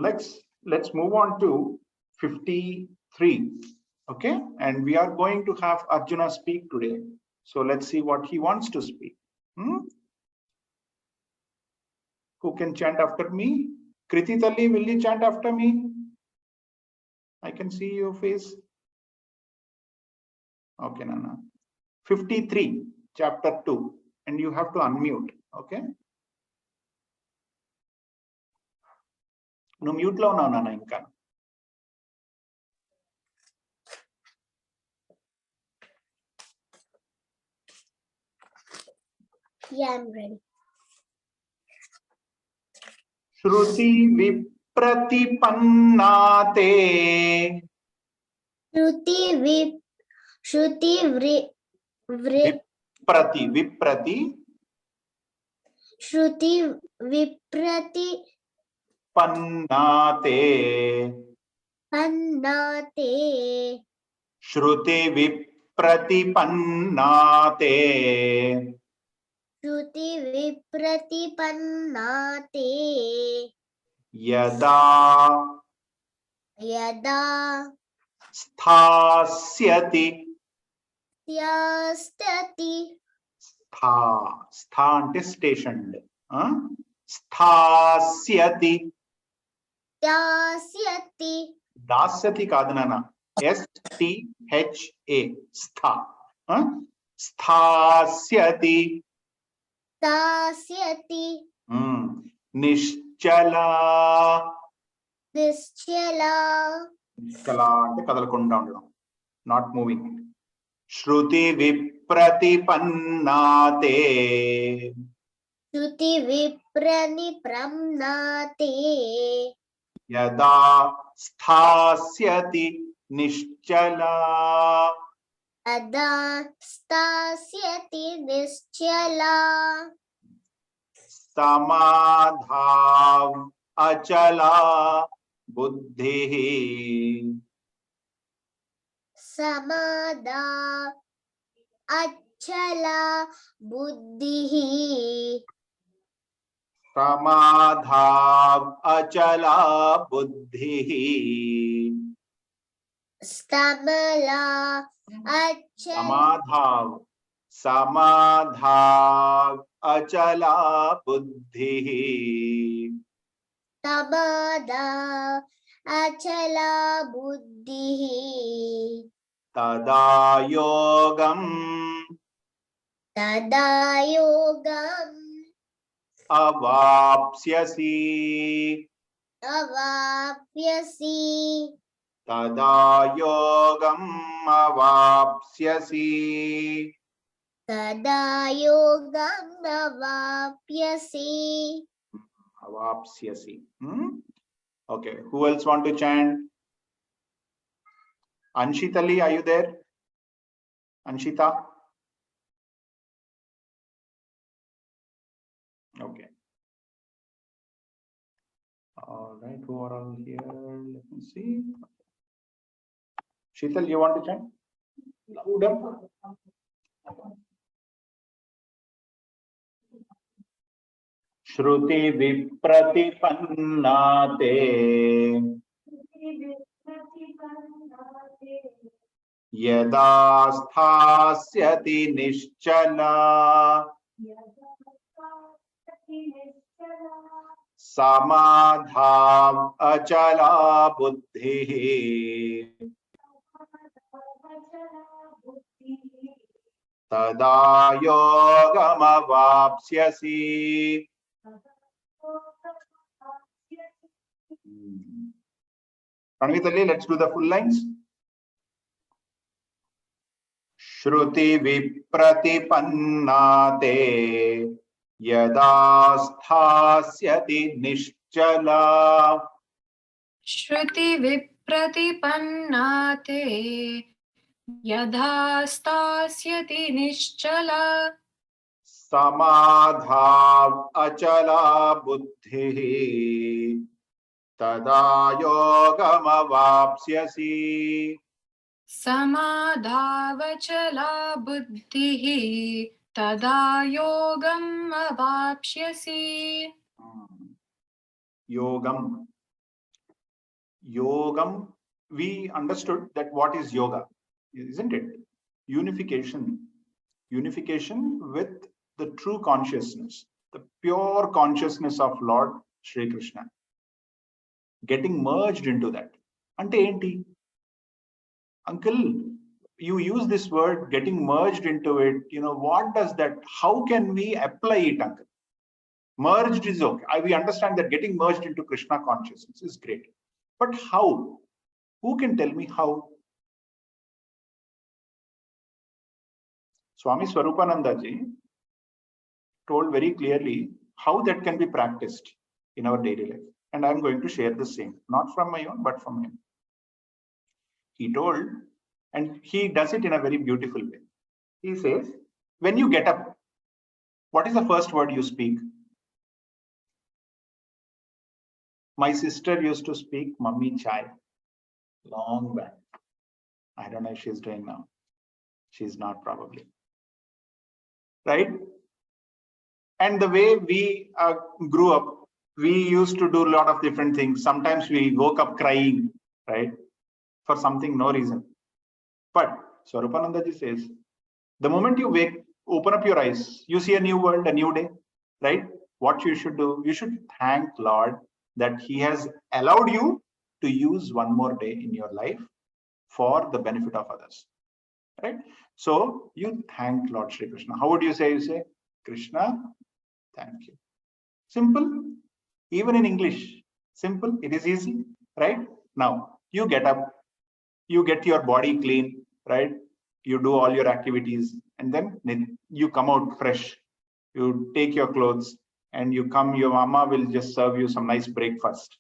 let's move on to 53. Okay, and we are going to have Arjuna speak today. So let's see what he wants to speak. Who can chant after me? Kriti Talli, will you chant after me? I can see your face. Okay, Nana. 53, chapter 2, and you have to unmute. Okay. No mute lo na Nana inka. Yeah, I'm ready. Shruti vipratipanna te. Shruti viprati pannate. Shruti vipratipannate. Shruti vipratipannate. Yada sthasyati. Stha ante stationed. Sthasyati. Dasyati kaadu nana. STHA. Stha. Sthasyati. Nischala. Nischala ante kadalakunda undadam. Not moving. Shruti vipratipannate. Shruti vipraniprannate. Yada sthasyati nischala. Yada sthasyati nischala. Samadhav achala buddhihi. Samadhav achala buddhihi. Samadhav achala buddhihi. Samadhav achala buddhihi. Samadhav achala buddhihi. Tada yogam avapsyasi. Tada yogam avapsyasi. Avapsyasi. Okay, who else want to chant? Anshitali, are you there? Anshita? Okay. All right, who are all here? Let me see. Sheetal, you want to chant? Louder. Shruti vipratipannate. Yada sthasyati nischala. Samadhav achala buddhihi. Tada yogam avapsyasi. Pranavitali, let's do the full lines. Shruti vipratipannate. Yada sthasyati nischala. Shruti vipratipannate. Yada stasyati nischala. Samadhav achala buddhihi. Tada yogam avapsyasi. Samadhavachala buddhihi. Tada yogam avapsyasi. Yogam. Yogam, we understood that what is yoga, isn't it? Unification. Unification with the true consciousness, the pure consciousness of Lord Shri Krishna. Getting merged into that. Ante enti? Uncle, you use this word getting merged into it. You know, what does that, how can we apply it, uncle? Merged is okay. We understand that getting merged into Krishna consciousness is great. But how? Who can tell me how? Swami Swarupananda ji told very clearly how that can be practiced in our daily life. And I'm going to share the same, not from my own, but from him. He told, and he does it in a very beautiful way. He says, when you get up, what is the first word you speak? My sister used to speak, Mummy chai, long back. I don't know if she's doing now. She's not probably. Right? And the way we grew up, we used to do a lot of different things. Sometimes we woke up crying, right? For something, no reason. But Swarupananda ji says, the moment you open up your eyes, you see a new world, a new day, right? What you should do, you should thank Lord that he has allowed you to use one more day in your life for the benefit of others, right? So you thank Lord Shri Krishna. How would you say? You say, Krishna, thank you. Simple, even in English, simple, it is easy, right? Now you get up, you get your body clean, right? You do all your activities, and then you come out fresh. You take your clothes and you come, your mama will just serve you some nice breakfast.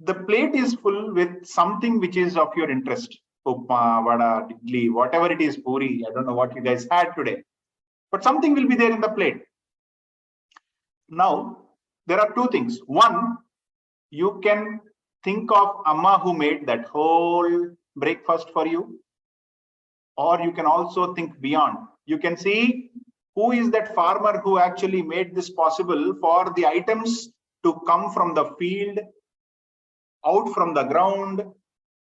The plate is full with something which is of your interest. Upma, vada, idli, whatever it is, puri. I don't know what you guys had today, but something will be there in the plate. Now, there are two things. One, you can think of Amma who made that whole breakfast for you. Or you can also think beyond. You can see who is that farmer who actually made this possible for the items to come from the field, out from the ground,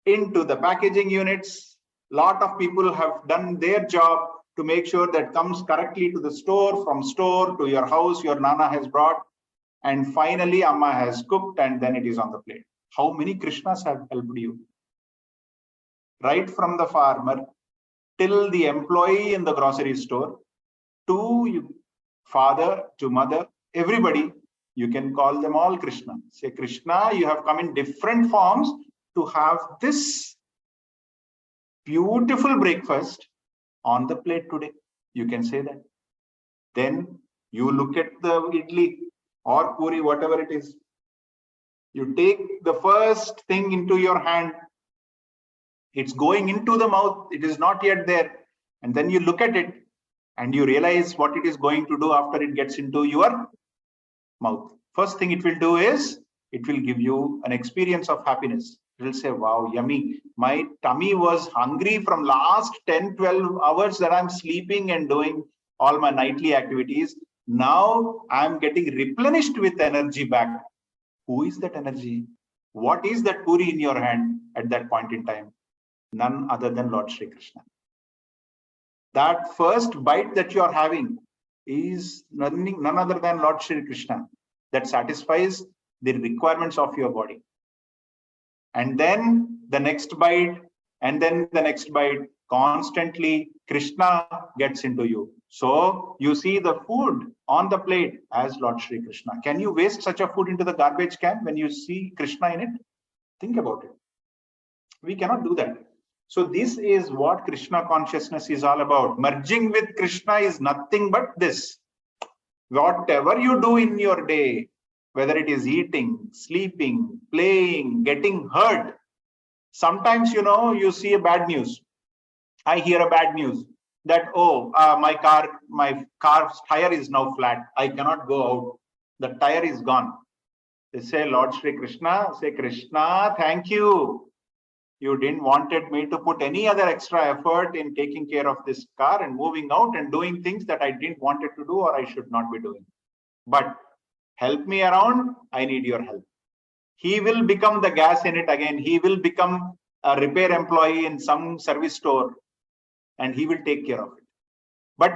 into the packaging units. Lot of people have done their job to make sure that comes correctly to the store, from store to your house, your Nana has brought. And finally, Amma has cooked and then it is on the plate. How many Krishnas have helped you? Right from the farmer till the employee in the grocery store, to you, father, to mother, everybody, you can call them all Krishna. Say, Krishna, you have come in different forms to have this beautiful breakfast on the plate today. You can say that. Then you look at the idli or puri, whatever it is. You take the first thing into your hand. It's going into the mouth. It is not yet there. And then you look at it and you realize what it is going to do after it gets into your mouth. First thing it will do is it will give you an experience of happiness. It will say, wow, yummy. My tummy was hungry from last 10, 12 hours that I'm sleeping and doing all my nightly activities. Now I'm getting replenished with energy back. Who is that energy? What is that puri in your hand at that point in time? None other than Lord Shri Krishna. That first bite that you are having is none other than Lord Shri Krishna, that satisfies the requirements of your body. And then the next bite, and then the next bite, constantly Krishna gets into you. So you see the food on the plate as Lord Shri Krishna. Can you waste such a food into the garbage can when you see Krishna in it? Think about it. We cannot do that. So this is what Krishna consciousness is all about. Merging with Krishna is nothing but this. Whatever you do in your day, whether it is eating, sleeping, playing, getting hurt. Sometimes, you see a bad news. I hear a bad news that, my car's tire is now flat. I cannot go out. The tire is gone. They say, Lord Shri Krishna, say, Krishna, thank you. You didn't wanted me to put any other extra effort in taking care of this car and moving out and doing things that I didn't wanted to do or I should not be doing. But help me around, I need your help. He will become the gas in it again. He will become a repair employee in some service store and he will take care of it. But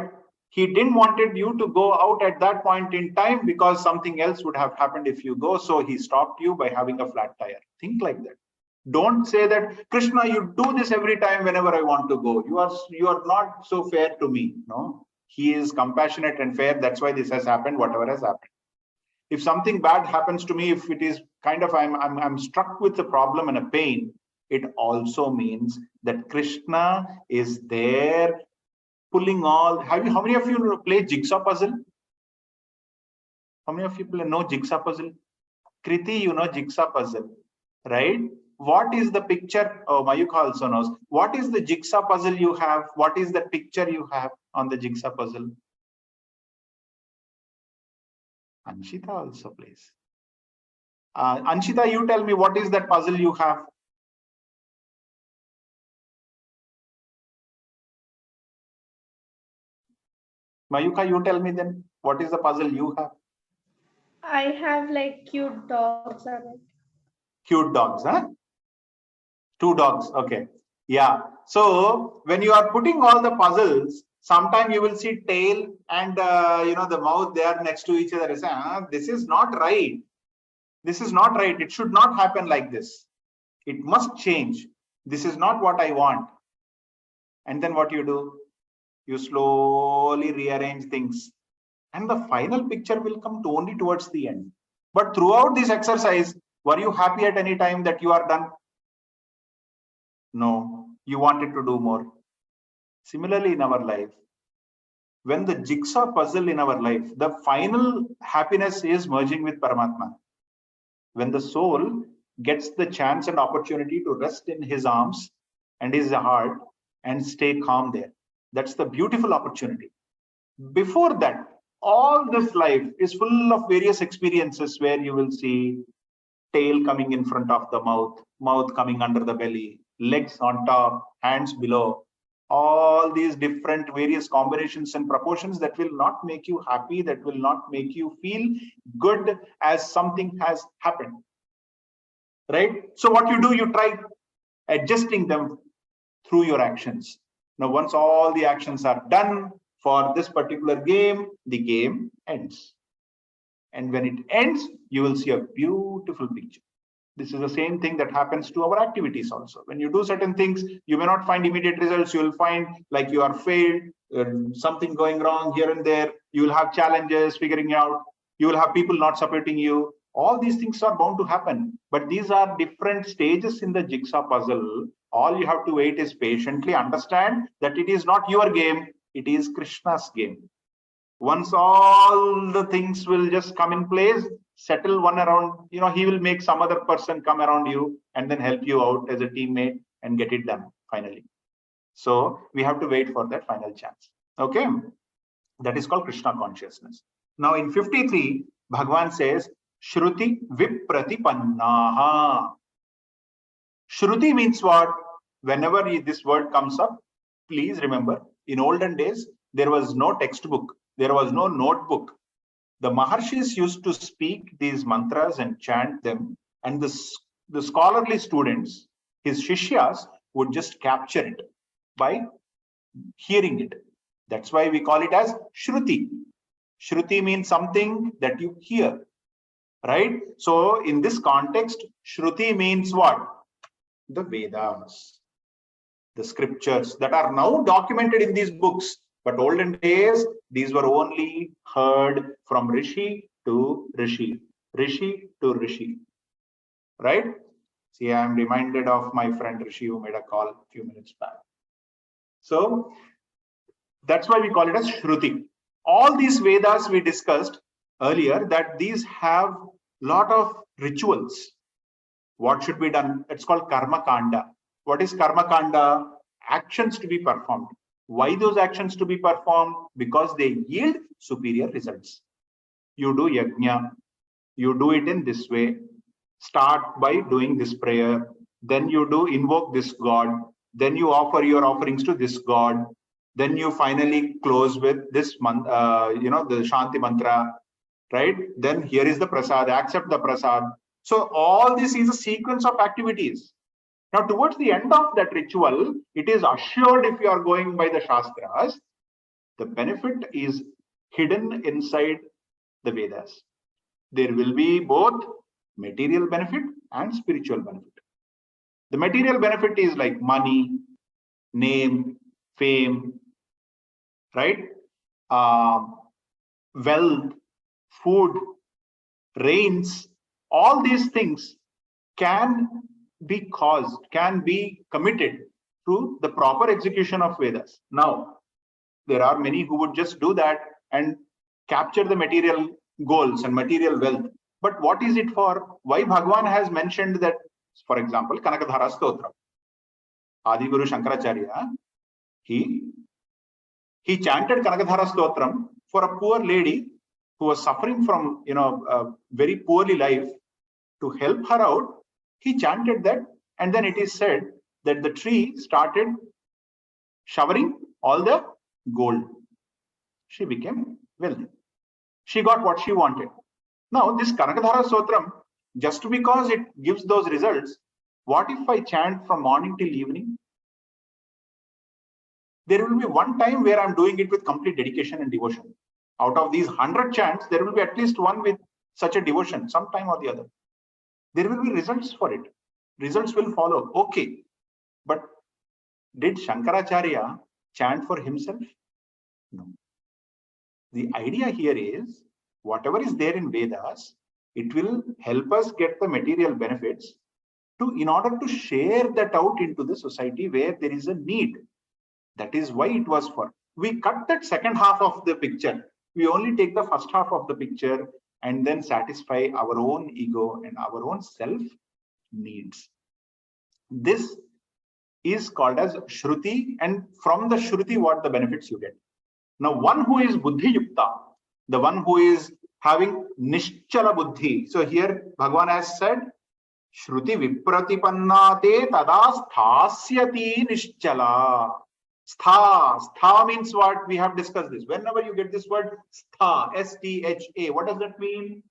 he didn't wanted you to go out at that point in time because something else would have happened if you go. So he stopped you by having a flat tire. Think like that. Don't say that, Krishna, you do this every time whenever I want to go. You are not so fair to me. No, he is compassionate and fair. That's why this has happened, whatever has happened. If something bad happens to me, if it is kind of I'm struck with a problem and a pain, it also means that Krishna is there pulling all. How many of you play jigsaw puzzle? How many of you know jigsaw puzzle? Kriti, you know jigsaw puzzle, right? What is the picture? Oh, Mayuka also knows. What is the jigsaw puzzle you have? What is the picture you have on the jigsaw puzzle? Anshita also plays. Anshita, you tell me, what is that puzzle you have? Mayuka, you tell me then, what is the puzzle you have? I have like cute dogs on it. Cute dogs, huh? 2 dogs, okay. Yeah. So when you are putting all the puzzles, sometime you will see tail and the mouth, they are next to each other. Say, this is not right. This is not right. It should not happen like this. It must change. This is not what I want. And then what you do? You slowly rearrange things. And the final picture will come only towards the end. But throughout this exercise, were you happy at any time that you are done? No, you wanted to do more. Similarly, in our life, when the jigsaw puzzle in our life, the final happiness is merging with Paramatma. When the soul gets the chance and opportunity to rest in his arms and his heart and stay calm there. That's the beautiful opportunity. Before that, all this life is full of various experiences where you will see tail coming in front of the mouth, mouth coming under the belly, legs on top, hands below, all these different various combinations and proportions that will not make you happy, that will not make you feel good as something has happened, right? So what you do, you try adjusting them through your actions. Now, once all the actions are done for this particular game, the game ends. And when it ends, you will see a beautiful picture. This is the same thing that happens to our activities also. When you do certain things, you may not find immediate results. You will find like you are failed, something going wrong here and there. You will have challenges figuring out. You will have people not supporting you. All these things are bound to happen. But these are different stages in the jigsaw puzzle. All you have to wait is patiently understand that it is not your game. It is Krishna's game. Once all the things will just come in place, settle one around, he will make some other person come around you and then help you out as a teammate and get it done finally. So we have to wait for that final chance. Okay, that is called Krishna consciousness. Now in 53, Bhagavan says, Shruti Vipratipannaha. Shruti means what? Whenever this word comes up, please remember, in olden days, there was no textbook. There was no notebook. The Maharshis used to speak these mantras and chant them, and the scholarly students, his Shishyas, would just capture it by hearing it. That's why we call it as Shruti. Shruti means something that you hear, right? So in this context, Shruti means what? The Vedas, the scriptures that are now documented in these books. But olden days, these were only heard from Rishi to Rishi, Rishi to Rishi, right? See, I am reminded of my friend Rishi who made a call a few minutes back. So that's why we call it as Shruti. All these Vedas we discussed earlier that these have a lot of rituals. What should be done? It's called Karma Kanda. What is Karma Kanda? Actions to be performed. Why those actions to be performed? Because they yield superior results. You do yajna, you do it in this way. Start by doing this prayer. Then you do invoke this God. Then you offer your offerings to this God. Then you finally close with this the Shanti mantra, right? Then here is the prasad. Accept the prasad. So all this is a sequence of activities. Now, towards the end of that ritual, it is assured, if you are going by the Shastras, the benefit is hidden inside the Vedas. There will be both material benefit and spiritual benefit. The material benefit is like money, name, fame, right? Wealth, food, rains, all these things can be caused, can be committed through the proper execution of Vedas. Now, there are many who would just do that and capture the material goals and material wealth. But what is it for? Why Bhagwan has mentioned that, for example, Kanakadhara Stotra. Adi Guru Shankaracharya, he chanted Kanakadhara Stotram for a poor lady who was suffering from, a very poorly life. To help her out, he chanted that, and then it is said that the tree started showering all the gold. She became wealthy. She got what she wanted. Now, this Kanakadhara Stotram, just because it gives those results, what if I chant from morning till evening? There will be one time where I'm doing it with complete dedication and devotion. Out of these 100 chants, there will be at least one with such a devotion, sometime or the other. There will be results for it. Results will follow. Okay. But did Shankaracharya chant for himself? No. The idea here is, whatever is there in Vedas, it will help us get the material benefits in order to share that out into the society where there is a need. That is why it was for. We cut that second half of the picture. We only take the first half of the picture and then satisfy our own ego and our own self needs. This is called as Shruti, and from the Shruti, what the benefits you get. Now, one who is Buddhi Yukta, the one who is having Nishchala Buddhi. So here Bhagavan has said, Shruti Vipratipannate tada sthasyati Nishchala. Stha means what? We have discussed this. Whenever you get this word stha, S-T-H-A, what does that mean?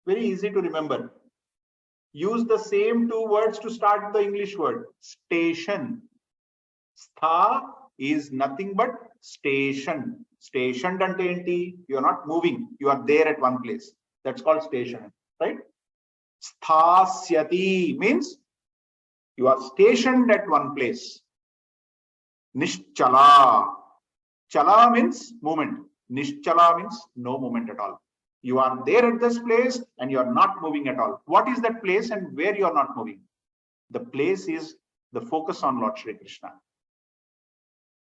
Very easy to remember. Use the same two words to start the English word. Station. Stha is nothing but station. Stationed ante enti. You are not moving. You are there at one place. That's called station, right? Sthasyati means you are stationed at one place. Nishchala. Chala means movement. Nishchala means no movement at all. You are there at this place and you are not moving at all. What is that place and where you are not moving? The place is the focus on Lord Shri Krishna.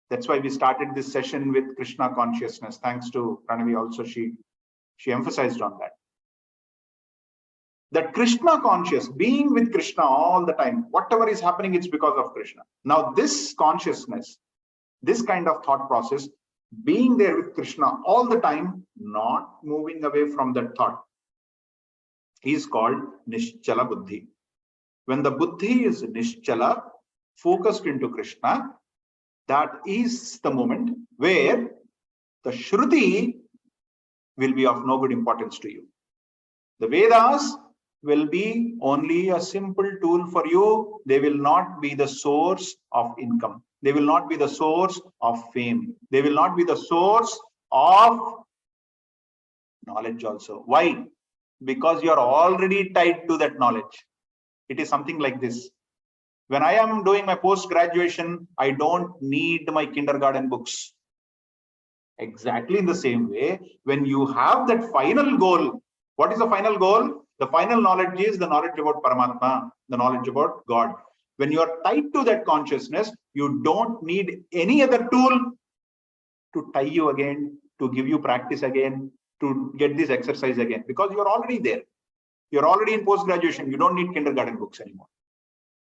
That's why we started this session with Krishna consciousness. Thanks to Pranavi also, she emphasized on that. That Krishna conscious, being with Krishna all the time, whatever is happening, it's because of Krishna. Now, this consciousness, this kind of thought process, being there with Krishna all the time, not moving away from that thought, is called Nishchala Buddhi. When the Buddhi is Nishchala, focused into Krishna, that is the moment where the Shruti will be of no good importance to you. The Vedas will be only a simple tool for you. They will not be the source of income. They will not be the source of fame. They will not be the source of knowledge also. Why? Because you are already tied to that knowledge. It is something like this. When I am doing my post-graduation, I don't need my kindergarten books. Exactly in the same way, when you have that final goal, what is the final goal? The final knowledge is the knowledge about Paramatma, the knowledge about God. When you are tied to that consciousness, you don't need any other tool to tie you again, to give you practice again, to get this exercise again, because you're already there. You're already in post-graduation. You don't need kindergarten books anymore.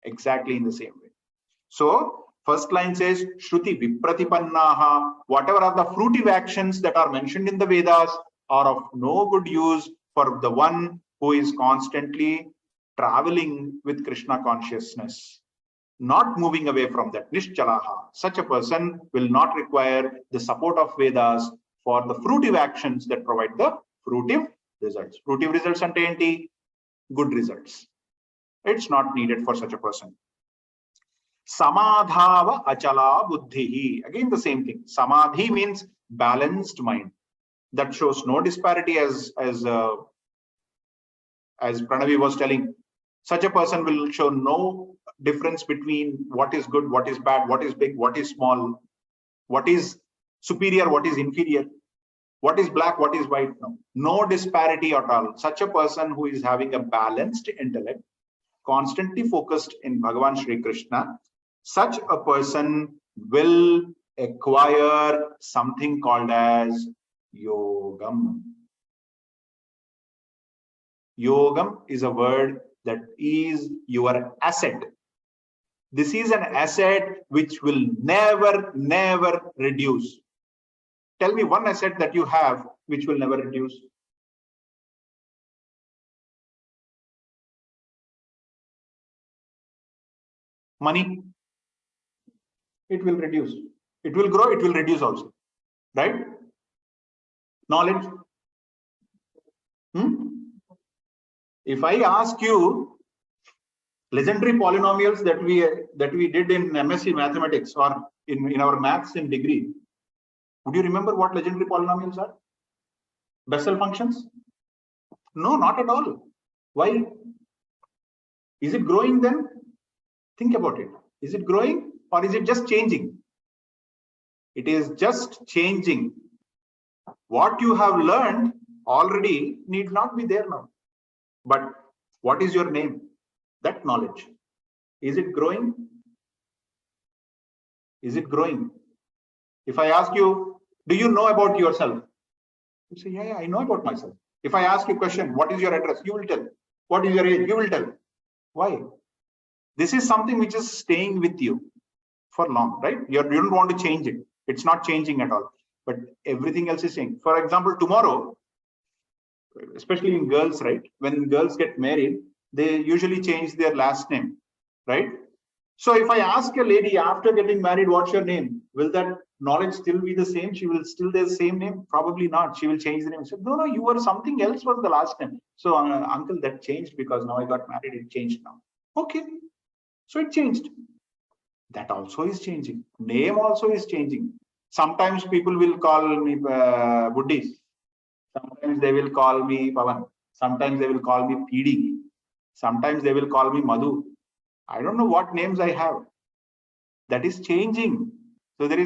Exactly in the same way. So, first line says, Shruti Vipratipannaha, whatever are the fruitive actions that are mentioned in the Vedas are of no good use for the one who is constantly traveling with Krishna consciousness, not moving away from that. Nishchalaha. Such a person will not require the support of Vedas for the fruitive actions that provide the fruitive results. Fruitive results ante enti? Good results. It's not needed for such a person. Samadhava achala buddhihi. Again the same thing. Samadhi means balanced mind. That shows no disparity, as Pranavi was telling. Such a person will show no difference between what is good, what is bad, what is big, what is small, what is superior, what is inferior, what is black, what is white. No disparity at all. Such a person who is having a balanced intellect, constantly focused in Bhagavan Shri Krishna, such a person will acquire something called as yogam. Yogam is a word that is your asset. This is an asset which will never reduce. Tell me one asset that you have which will never reduce. Money. It will reduce. It will grow, it will reduce also. Right? Knowledge. If I ask you legendary polynomials that we did in MSc mathematics or in our maths in degree, would you remember what legendary polynomials are? Bessel functions? No, not at all. Why? Is it growing then? Think about it. Is it growing or is it just changing? It is just changing. What you have learned already need not be there now. But what is your name? That knowledge. Is it growing? Is it growing? If I ask you, do you know about yourself? You say, yeah, I know about myself. If I ask you a question, what is your address? You will tell. What is your age? You will tell. Why? This is something which is staying with you for long, right? You don't want to change it. It's not changing at all. But everything else is changing. For example, tomorrow, especially in girls, right? When girls get married, they usually change their last name, right? So if I ask a lady after getting married, what's your name? Will that knowledge still be the same? She will still the same name? Probably not. She will change the name. So, no, you were something else was the last name. So uncle, that changed because now I got married. It changed now. Okay. So it changed. That also is changing. Name also is changing. Sometimes people will call me Buddhist. Sometimes they will call me Pavan. Sometimes they will call me PD. Sometimes they will call me Madhu. I don't know what names I have. That is changing. So that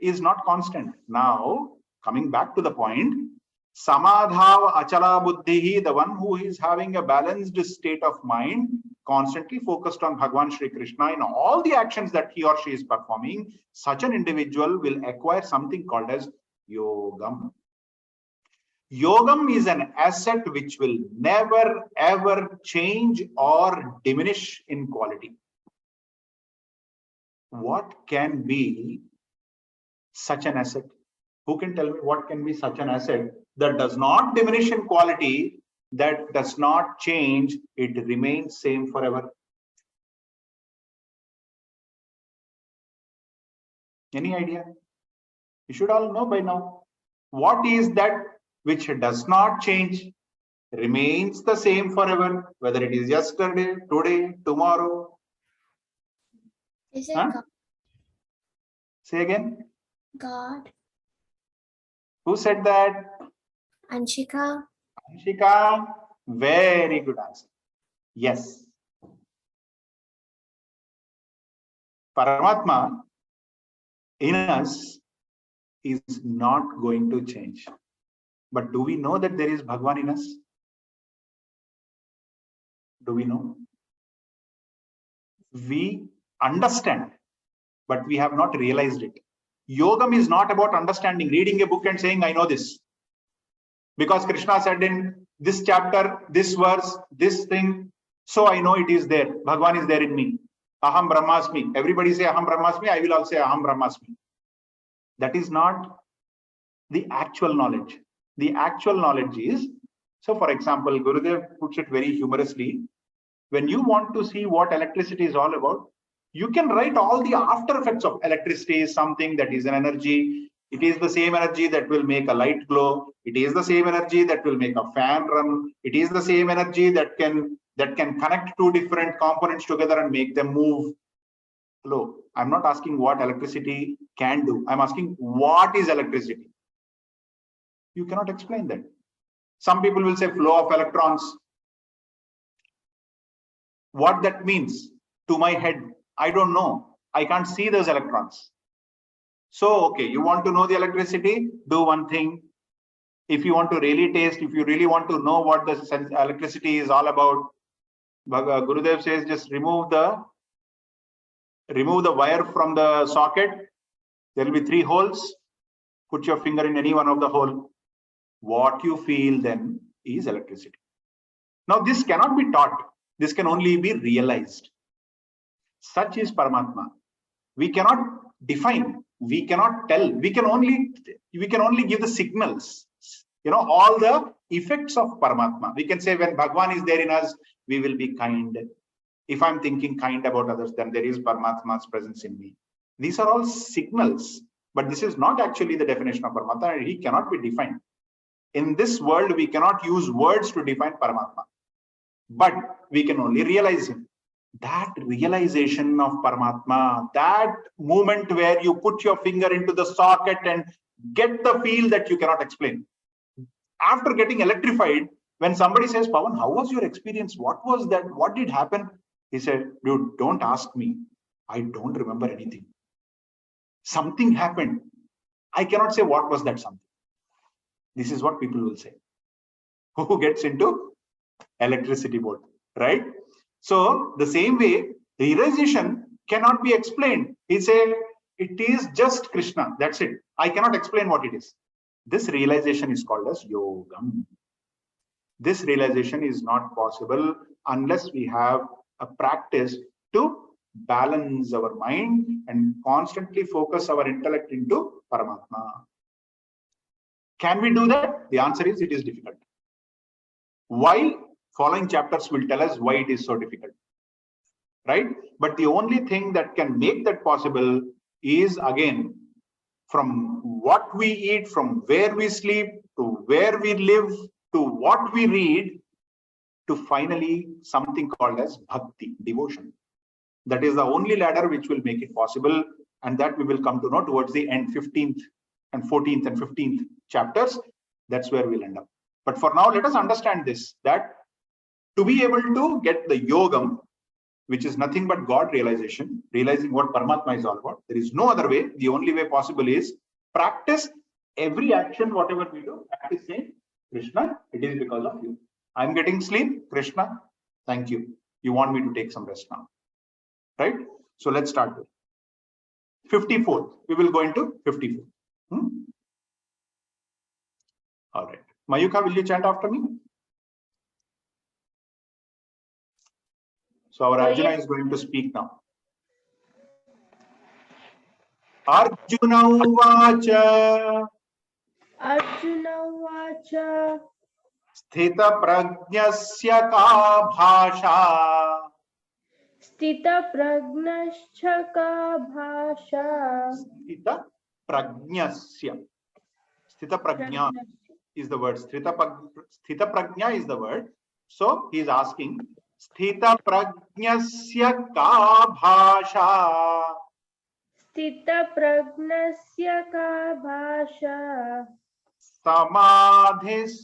is not constant. Now, coming back to the point, Samadhava Achala Buddhihi, the one who is having a balanced state of mind, constantly focused on Bhagavan Shri Krishna in all the actions that he or she is performing, such an individual will acquire something called as yogam. Yogam is an asset which will never ever change or diminish in quality. What can be such an asset? Who can tell me what can be such an asset that does not diminish in quality, that does not change, it remains same forever? Any idea? You should all know by now. What is that which does not change, remains the same forever, whether it is yesterday, today, tomorrow? Is it Huh? God? Say again. God? Who said that? Anshika? Anshika, very good answer. Yes. Paramatma in us is not going to change. But do we know that there is Bhagwan in us? Do we know? We understand, but we have not realized it. Yogam is not about understanding, reading a book and saying, I know this. Because Krishna said in this chapter, this verse, this thing, so I know it is there. Bhagwan is there in me. Aham Brahmasmi. Everybody say Aham Brahmasmi. I will also say Aham Brahmasmi. That is not the actual knowledge. The actual knowledge is, so for example, Gurudev puts it very humorously. When you want to see what electricity is all about, you can write all the after effects of electricity is something that is an energy. It is the same energy that will make a light glow. It is the same energy that will make a fan run. It is the same energy that can connect two different components together and make them move. Hello, I'm not asking what electricity can do. I'm asking what is electricity. You cannot explain that. Some people will say flow of electrons. What that means to my head, I don't know. I can't see those electrons. So, okay, you want to know the electricity? Do one thing. If you want to really taste, if you really want to know what the electricity is all about, Gurudev says just remove the wire from the socket. There will be 3 holes. Put your finger in any one of the hole. What you feel then is electricity. Now, this cannot be taught. This can only be realized. Such is Paramatma. We cannot define. We cannot tell. We can only give the signals. You know, all the effects of Paramatma. We can say when Bhagwan is there in us, we will be kind. If I'm thinking kind about others, then there is Paramatma's presence in me. These are all signals, but this is not actually the definition of Paramatma. He cannot be defined. In this world, we cannot use words to define Paramatma, but we can only realize him. That realization of Paramatma, that moment where you put your finger into the socket and get the feel that you cannot explain. After getting electrified, when somebody says, Pawan, how was your experience? What was that? What did happen? He said, dude, don't ask me. I don't remember anything. Something happened. I cannot say what was that something. This is what people will say. Who gets into electricity board, right? So the same way, realization cannot be explained. He said, it is just Krishna. That's it. I cannot explain what it is. This realization is called as yogam. This realization is not possible unless we have a practice to balance our mind and constantly focus our intellect into Paramatma. Can we do that? The answer is it is difficult. Why? Following chapters will tell us why it is so difficult, right? But the only thing that can make that possible is, again, from what we eat, from where we sleep, to where we live, to what we read, to finally something called as bhakti, devotion. That is the only ladder which will make it possible, and that we will come to know towards the end, 15th and 14th and 15th chapters. That's where we'll end up. But for now, let us understand this, that to be able to get the yogam, which is nothing but God realization, realizing what Paramatma is all about, there is no other way. The only way possible is practice every action, whatever we do, practice saying, Krishna, it is because of you. I'm getting sleep, Krishna, thank you. You want me to take some rest now, right? So let's start with 54. We will go into 54. All right. Mayuka, will you chant after me? So our Arjuna is going to speak now. Arjuna uvacha. Arjuna Vacha. Sthita prajnasya ka bhasha. Stita Pragnascha ka bhasha. Sthita prajnasya. Sthita prajna is the word. Sthita prajna is the word. So he is asking, Sthita prajnasya ka bhasha. Stita Pragnasya ka bhasha. Samadhis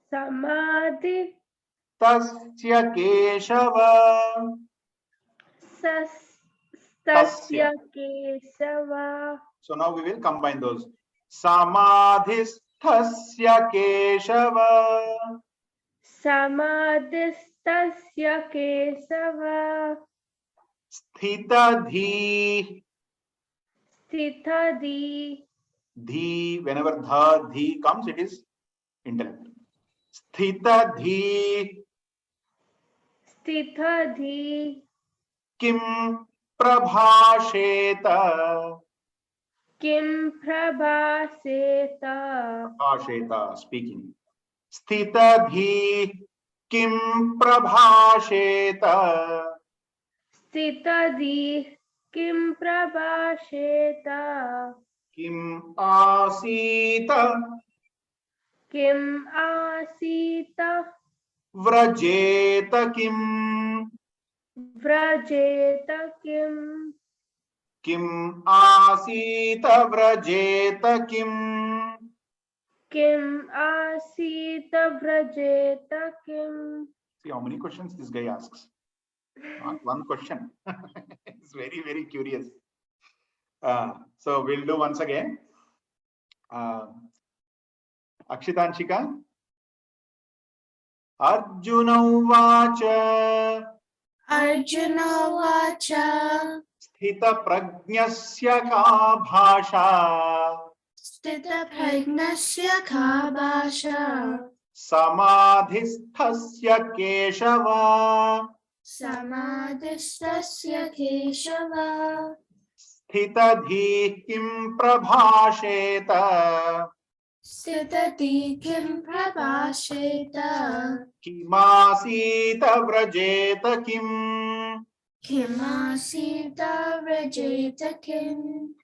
Samadhi tasya keshava. Tasya Kesava. So now we will combine those. Samadhis tasya keshava. Samadhistasya Kesava. Sthitadhi. Sthitadi. Dhi, whenever the dhi comes, it is intellect. Sthitadhi. Sthitadi. Kim prabhasheta. Kim Prabhaseta. Prabhasheta, speaking. Sthitadhi. Kim prabhasheta. Sthitadi. Kim prabhasheta. Kim asita Kim asita. vrajeta kim. Vrajeta kim. Kim asita vrajeta kim. Kim asita vrajeta kim. See how many questions this guy asks. Not one question. It's very, very curious. So we'll do once again. Akshitanshika. Arjuna uvacha Arjuna Vacha sthita prajnasya ka bhasha Stita Pragnasya Ka Bhasha samadhisthasya keshava Samadhistasya Keshava sthita dhi kim prabhasheta Stitati Kim Prabhasheta kimasita vrajeta kim. Kimasita Vrajeta Kim.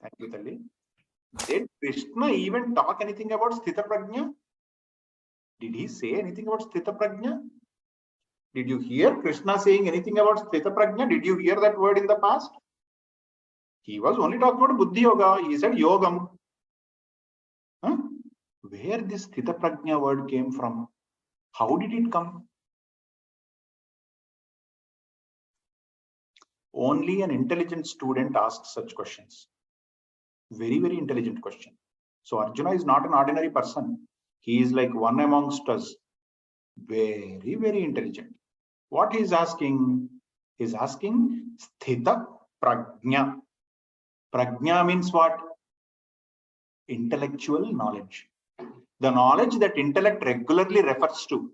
Thank you, Talli. Did Krishna even talk anything about Sthita Prajna? Did he say anything about Sthita Prajna? Did you hear Krishna saying anything about Sthita Prajna? Did you hear that word in the past? He was only talking about Buddhi Yoga. He said Yogam. Huh? Where this Sthita Prajna word came from? How did it come? Only an intelligent student asks such questions. Very, very intelligent question. So Arjuna is not an ordinary person. He is like one amongst us. Very, very intelligent. What he is asking? He is asking Sthita Prajna. Prajna means what? Intellectual knowledge. The knowledge that intellect regularly refers to.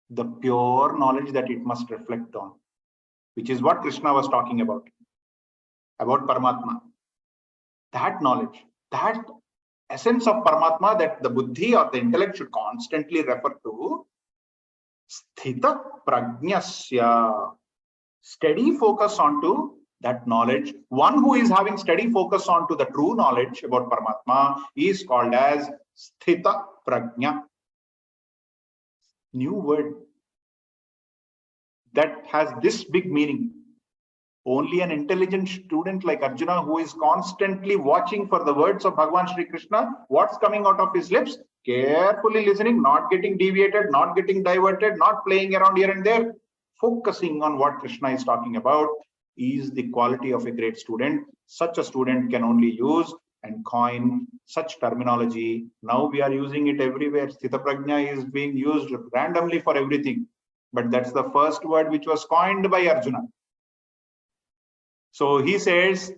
The pure knowledge that it must reflect on. Which is what Krishna was talking about Paramatma. That knowledge, that essence of Paramatma that the buddhi or the intellect should constantly refer to, sthita prajnasya, steady focus onto that knowledge. One who is having steady focus onto the true knowledge about Paramatma is called as sthita prajna. New word that has this big meaning. Only an intelligent student like Arjuna, who is constantly watching for the words of Bhagavan Shri Krishna, what's coming out of his lips, carefully listening, not getting deviated, not getting diverted, not playing around here and there, focusing on what Krishna is talking about, is the quality of a great student. Such a student can only use and coin such terminology. Now we are using it everywhere. Sthita Prajna is being used randomly for everything. But that's the first word which was coined by Arjuna. So he says,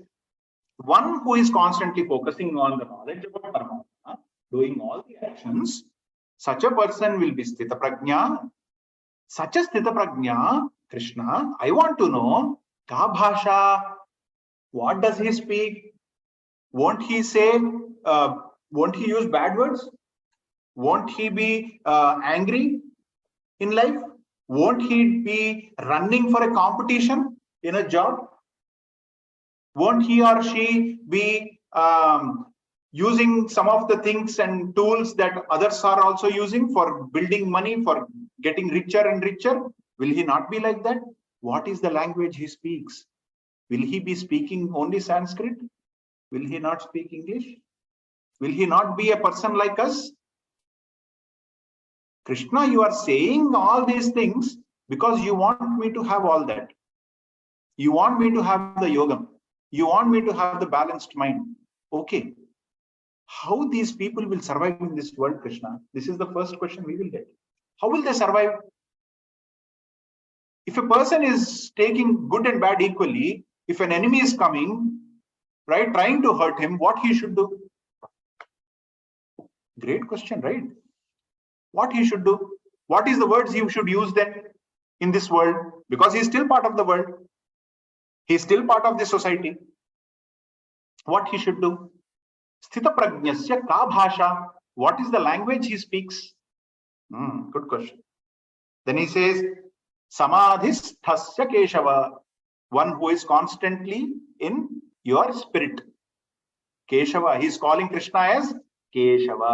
one who is constantly focusing on the knowledge about Paramatma, doing all the actions, such a person will be Sthita Prajna. Such a Sthita Prajna, Krishna, I want to know, Ka Bhasha, what does he speak? Won't he say, won't he use bad words? Won't he be angry in life? Won't he be running for a competition in a job? Won't he or she be using some of the things and tools that others are also using for building money, for getting richer and richer? Will he not be like that? What is the language he speaks? Will he be speaking only Sanskrit? Will he not speak English? Will he not be a person like us? Krishna, you are saying all these things because you want me to have all that. You want me to have the yogam. You want me to have the balanced mind. Okay. How these people will survive in this world, Krishna? This is the first question we will get. How will they survive? If a person is taking good and bad equally, if an enemy is coming, right, trying to hurt him, what he should do? Great question, right? What he should do? What is the words he should use then in this world? Because he is still part of the world. He is still part of the society. What he should do? Sthita prajnasya ka bhasha. What is the language he speaks? Good question. Then he says, samadhisthasya keshava. one who is constantly in your spirit. Keshava, he is calling Krishna as Keshava.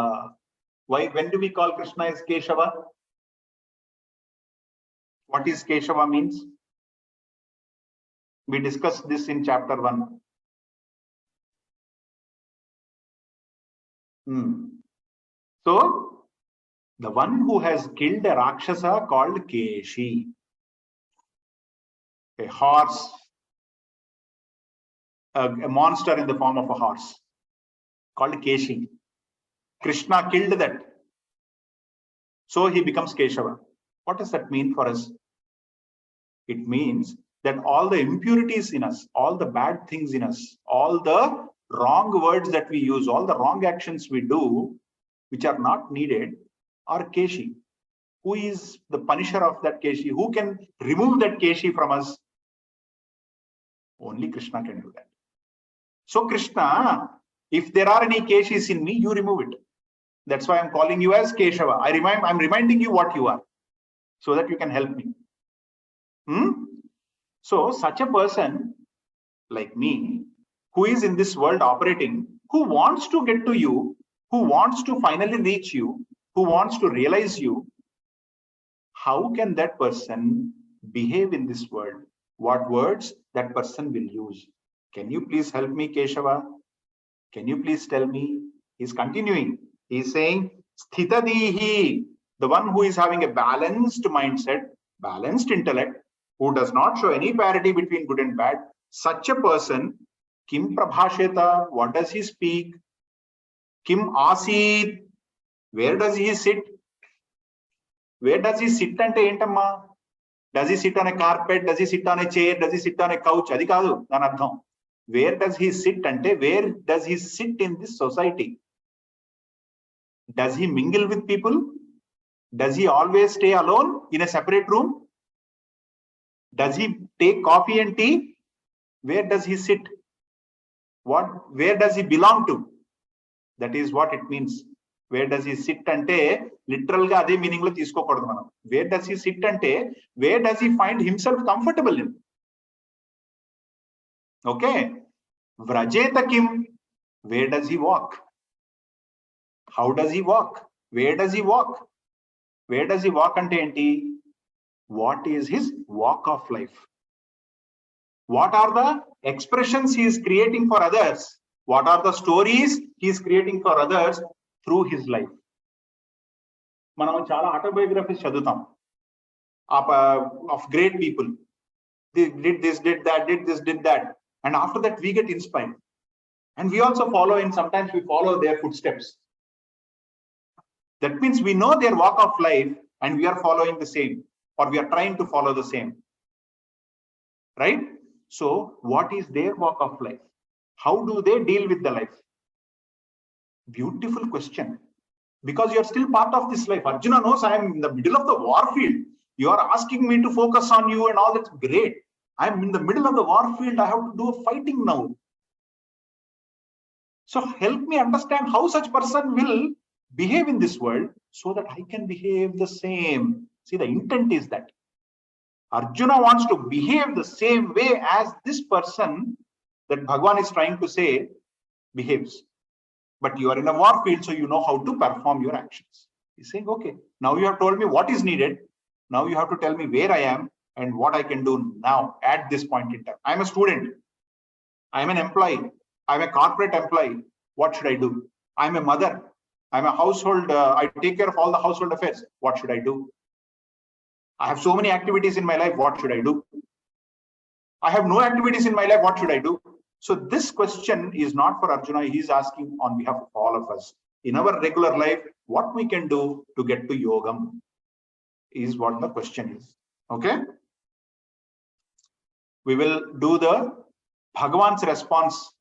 Why? When do we call Krishna as Keshava? What is Keshava means? We discussed this in chapter 1. So, the one who has killed a Rakshasa called Keshi, a horse, a monster in the form of a horse called Keshi. Krishna killed that. So he becomes Keshava. What does that mean for us? It means that all the impurities in us, all the bad things in us, all the wrong words that we use, all the wrong actions we do, which are not needed, are Keshi. Who is the punisher of that Keshi? Who can remove that Keshi from us? Only Krishna can do that. So Krishna, if there are any Keshis in me, you remove it. That's why I'm calling you as Keshava. I'm reminding you what you are, so that you can help me. So such a person like me, who is in this world operating, who wants to get to you, who wants to finally reach you, who wants to realize you, how can that person behave in this world? What words that person will use? Can you please help me, Keshava? Can you please tell me? He's continuing. He's saying, Sthitadihi, the one who is having a balanced mindset, balanced intellect, who does not show any parity between good and bad, such a person, Kim Prabhasheta, what does he speak? Kim Asit, where does he sit? Where does he sit ante entamma? Does he sit on a carpet? Does he sit on a chair? Does he sit on a couch? Adi kaadu dani ardham. Where does he sit ante? Where does he sit in this society? Does he mingle with people? Does he always stay alone in a separate room? Does he take coffee and tea? Where does he sit? Where does he belong to? That is what it means. Where does he sit ante literal ga ade meaning lo teeskokodu manam. Where does he sit ante where does he find himself comfortable in? Okay. Vrajeta kim, where does he walk? How does he walk? Where does he walk? Where does he walk ante enti? What is his walk of life? What are the expressions he is creating for others? What are the stories he is creating for others through his life? Manam chala autobiographies chadutam of great people. They did this, did that, did this, did that. And after that, we get inspired. And we also follow in, sometimes we follow their footsteps. That means we know their walk of life and we are following the same, or we are trying to follow the same. Right? So what is their walk of life? How do they deal with the life? Beautiful question. Because you are still part of this life. Arjuna knows I am in the middle of the war field. You are asking me to focus on you and all, that's great. I am in the middle of the war field. I have to do fighting now. So help me understand how such person will behave in this world so that I can behave the same. See, the intent is that Arjuna wants to behave the same way as this person that Bhagavan is trying to say behaves. But you are in a war field, so you know how to perform your actions. He's saying, okay, now you have told me what is needed. Now you have to tell me where I am and what I can do now at this point in time. I'm a student. I'm an employee. I'm a corporate employee. What should I do? I'm a mother. I'm a household. I take care of all the household affairs. What should I do? I have so many activities in my life. What should I do? I have no activities in my life. What should I do? So this question is not for Arjuna. He's asking on behalf of all of us. In our regular life, what we can do to get to yogam is what the question is. Okay? We will do the Bhagavan's response,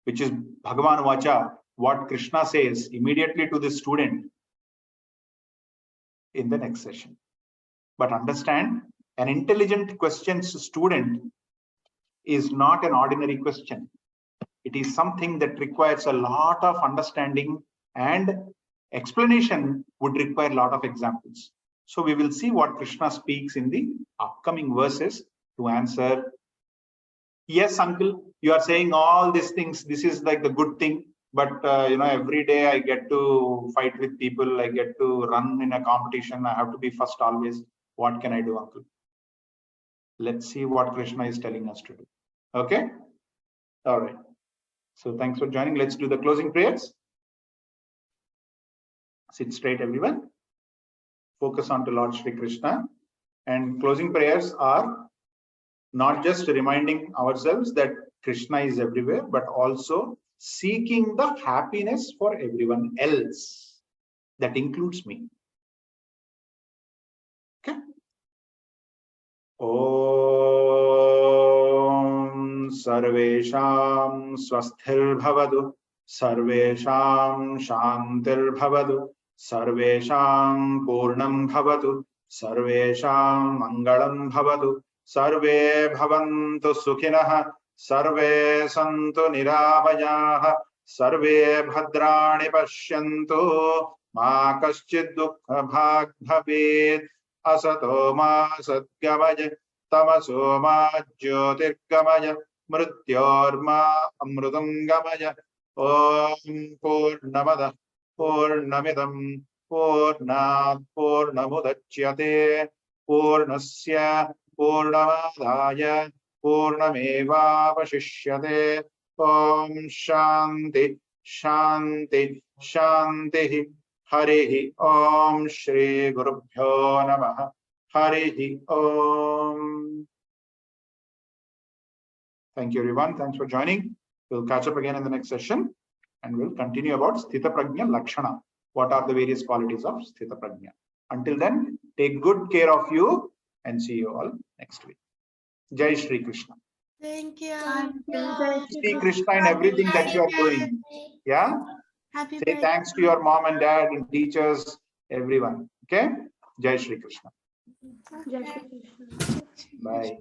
which is Bhagavan Vacha, what Krishna says immediately to the student in the next session. But understand, an intelligent questions student is not an ordinary question. It is something that requires a lot of understanding, and explanation would require a lot of examples. So we will see what Krishna speaks in the upcoming verses to answer Yes, uncle, you are saying all these things. This is like the good thing. But, every day I get to fight with people. I get to run in a competition. I have to be first always. What can I do, uncle? Let's see what Krishna is telling us to do. Okay. All right. So thanks for joining. Let's do the closing prayers. Sit straight, everyone. Focus on to Lord Shri Krishna. And closing prayers are not just reminding ourselves that Krishna is everywhere, but also seeking the happiness for everyone else. That includes me. Okay. Om Sarvesham Swasthir Bhavadu, Sarvesham Shantir Bhavadu, Sarvesham Purnam Bhavadu, Sarvesham Mangalam Bhavadu, Sarve Bhavantu Sukhinah, Sarve Santu Nirabhayaha, Sarve Bhadrani Pashyantu, Ma Kaschid Dukkha Bhag Bhavet, Asato Ma Satgamaya, Tamaso Ma Jyotirgamaya, Mrityorma Amrutangamaya, Om Purnamada Purnamidam Purnat Purnamudachyate Purnasya Purnamadaya Purnamevavashishyate. Om Shanti Shanti Shanti. Harihi Om Shri Gurubhyo Namaha. Harihi Om. Thank you, everyone. Thanks for joining. We'll catch up again in the next session and we'll continue about Sthita Prajna Lakshana. What are the various qualities of Sthita Prajna? Until then, take good care of you and see you all next week. Jai Shri Krishna. Thank you. See Krishna in everything that you are doing. Yeah. Happy Say birthday. thanks to your mom and dad and teachers, everyone. Okay. Jai Shri Krishna. Jai Shri Krishna. Bye.